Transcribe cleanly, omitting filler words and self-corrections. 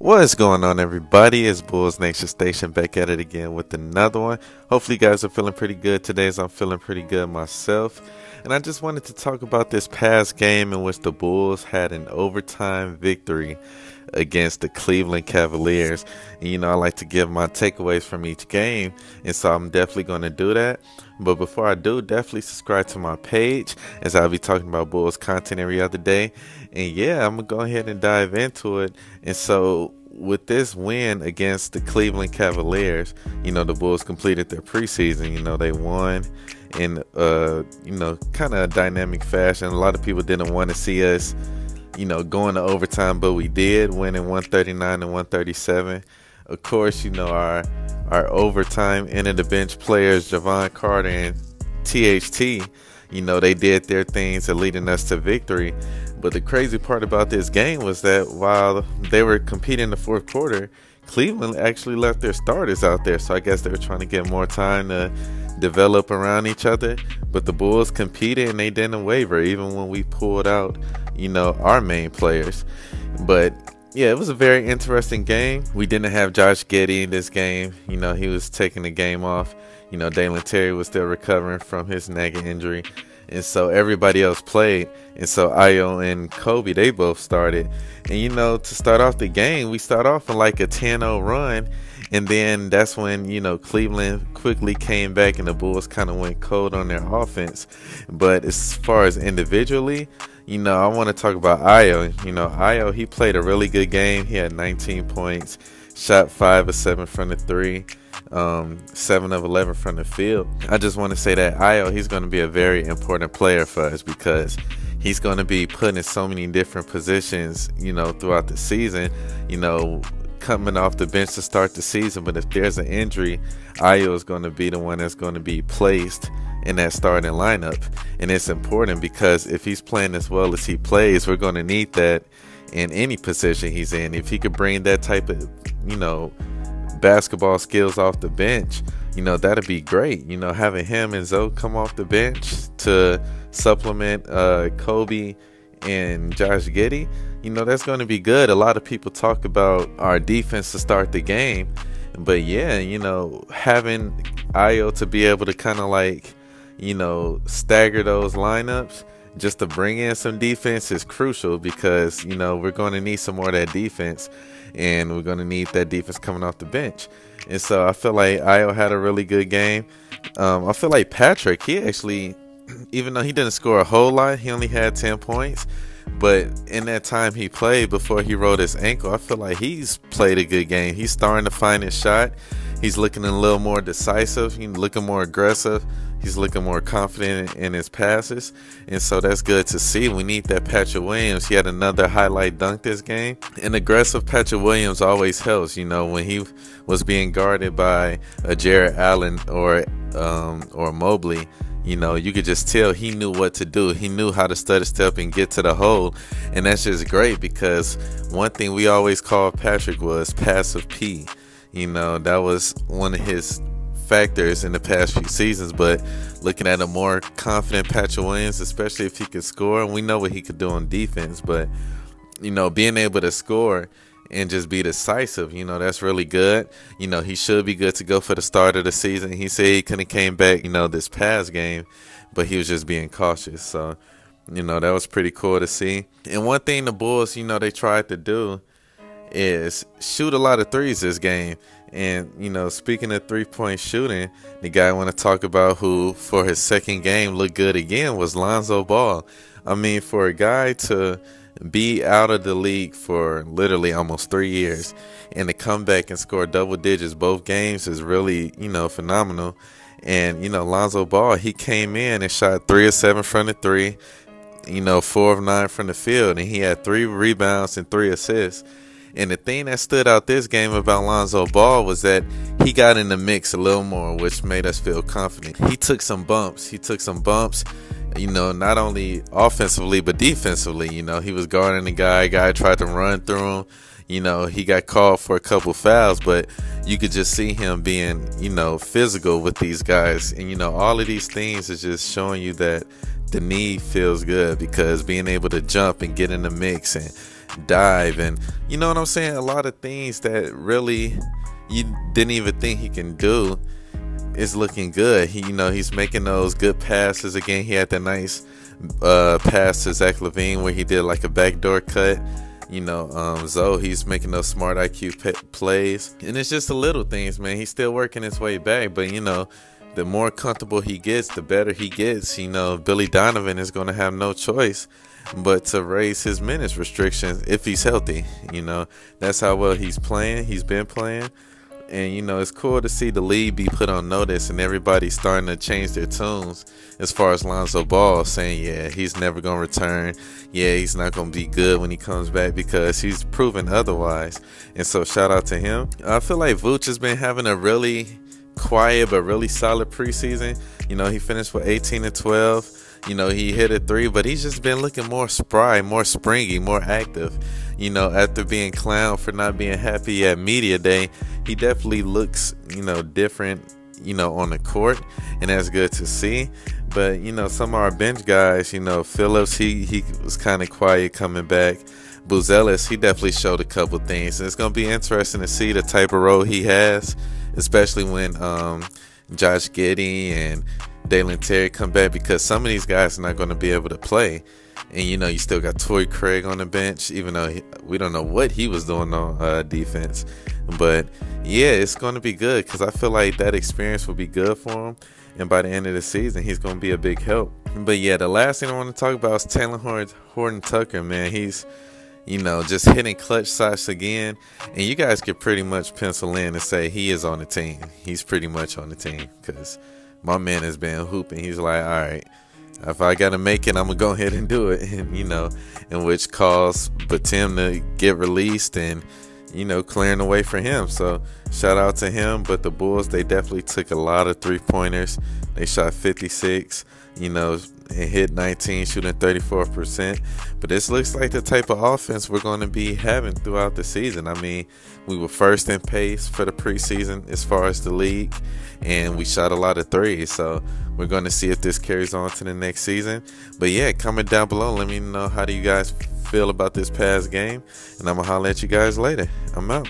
What is going on, everybody? It's Bulls Nation Station back at it again with another one. Hopefully you guys are feeling pretty good today, as I'm feeling pretty good myself. And I just wanted to talk about this past game in which the Bulls had an overtime victory against the Cleveland Cavaliers. And I like to give my takeaways from each game, and so I'm definitely going to do that. But before I do, definitely subscribe to my page, as I'll be talking about Bulls content every other day. And yeah, I'm going to go ahead and dive into it. And so with this win against the Cleveland Cavaliers, the Bulls completed their preseason. They won in kind of a dynamic fashion. A lot of people didn't want to see us going to overtime, but we did, winning 139 and 137. Of course, our overtime end of the bench players, Javon Carter and THT, they did their things and leading us to victory. But the crazy part about this game was that while they were competing in the fourth quarter, Cleveland actually left their starters out there. So I guess they were trying to get more time to develop around each other. But the Bulls competed and they didn't waver, even when we pulled out, our main players. But yeah, it was a very interesting game. We didn't have Josh Giddey in this game. He was taking the game off. Dalen Terry was still recovering from his neck injury. And so everybody else played. And so Ayo and Kobe, they both started. And, to start off the game, we start off in like a 10-0 run. And then that's when, Cleveland quickly came back and the Bulls kind of went cold on their offense. But as far as individually, I want to talk about Ayo. Ayo, he played a really good game. He had 19 points, shot 5 of 7 from the three. 7 of 11 from the field. I just want to say that Ayo, he's going to be a very important player for us because he's going to be put in so many different positions, throughout the season, coming off the bench to start the season. But if there's an injury, Ayo is going to be the one that's going to be placed in that starting lineup. And it's important because if he's playing as well as he plays, we're going to need that in any position he's in. If he could bring that type of, basketball skills off the bench, that'd be great. Having him and Zoe come off the bench to supplement Kobe and Josh Giddey, that's going to be good. A lot of people talk about our defense to start the game, but yeah, having Ayo to be able to kind of like, stagger those lineups just to bring in some defense is crucial because, we're going to need some more of that defense. And we're going to need that defense coming off the bench. And so I feel like Ayo had a really good game. I feel like Patrick, he actually, even though he didn't score a whole lot, he only had 10 points. But in that time he played before he rolled his ankle, I feel like he's played a good game. He's starting to find his shot. He's looking a little more decisive. He's looking more aggressive. He's looking more confident in his passes. And so that's good to see. We need that. Patrick Williams, he had another highlight dunk this game. And aggressive Patrick Williams always helps, when he was being guarded by a Jared Allen or Mobley. You could just tell he knew what to do. He knew how to stutter step and get to the hole. And that's just great because one thing we always called Patrick was passive P. That was one of his factors in the past few seasons. But looking at a more confident Patrick Williams, especially if he could score, and we know what he could do on defense, but being able to score and just be decisive, that's really good. He should be good to go for the start of the season. He said he couldn't came back, this past game, but he was just being cautious. So, that was pretty cool to see. And one thing the Bulls, they tried to do is shoot a lot of threes this game. And, speaking of three-point shooting, the guy I want to talk about who, for his second game, looked good again was Lonzo Ball. I mean, for a guy to be out of the league for literally almost 3 years and to come back and score double digits both games is really, phenomenal. And, Lonzo Ball, he came in and shot 3 of 7 from the three, 4 of 9 from the field, and he had 3 rebounds and 3 assists. And the thing that stood out this game about Lonzo Ball was that he got in the mix a little more, which made us feel confident. He took some bumps. Not only offensively, but defensively. He was guarding the guy tried to run through him. He got called for a couple fouls, but you could just see him being, physical with these guys. And, all of these things is just showing you that the knee feels good because being able to jump and get in the mix and dive, and you know what I'm saying, a lot of things that really you didn't even think he can do is looking good. He's making those good passes again. He had that nice pass to Zach LaVine where he did like a backdoor cut. Zoe, he's making those smart IQ plays, and it's just the little things, man. He's still working his way back, but the more comfortable he gets, the better he gets. Billy Donovan is going to have no choice but to raise his minutes restrictions if he's healthy. That's how well he's playing. He's been playing. And, it's cool to see the league be put on notice and everybody starting to change their tunes as far as Lonzo Ball saying, yeah, he's never going to return. Yeah, he's not going to be good when he comes back because he's proven otherwise. And so shout out to him. I feel like Vooch has been having a really quiet but really solid preseason. He finished with 18 and 12. He hit a 3, but he's just been looking more spry, more springy, more active. After being clowned for not being happy at media day, he definitely looks, different, on the court, and that's good to see. But, some of our bench guys, Phillips, he was kind of quiet coming back. Buzelis, he definitely showed a couple things, and it's going to be interesting to see the type of role he has, especially when Josh Giddey and Dalen Terry come back, because some of these guys are not going to be able to play. And you still got Torrey Craig on the bench, even though we don't know what he was doing on defense. But yeah, it's going to be good because I feel like that experience will be good for him, and by the end of the season he's going to be a big help. But yeah, the last thing I want to talk about is Taylor Horton Tucker, man. He's just hitting clutch shots again, and you guys could pretty much pencil in and say he is on the team. He's pretty much on the team because my man has been hooping. He's like, all right, if I gotta make it, I'm gonna go ahead and do it. And in which caused Batum to get released and clearing the way for him. So shout out to him. But the Bulls, they definitely took a lot of 3-pointers. They shot 56, and hit 19, shooting 34%. But this looks like the type of offense we're going to be having throughout the season. I mean, we were first in pace for the preseason as far as the league, and we shot a lot of threes. So we're going to see if this carries on to the next season. But yeah, comment down below. Let me know, how do you guys feel about this past game? And I'm going to holler at you guys later. I'm out.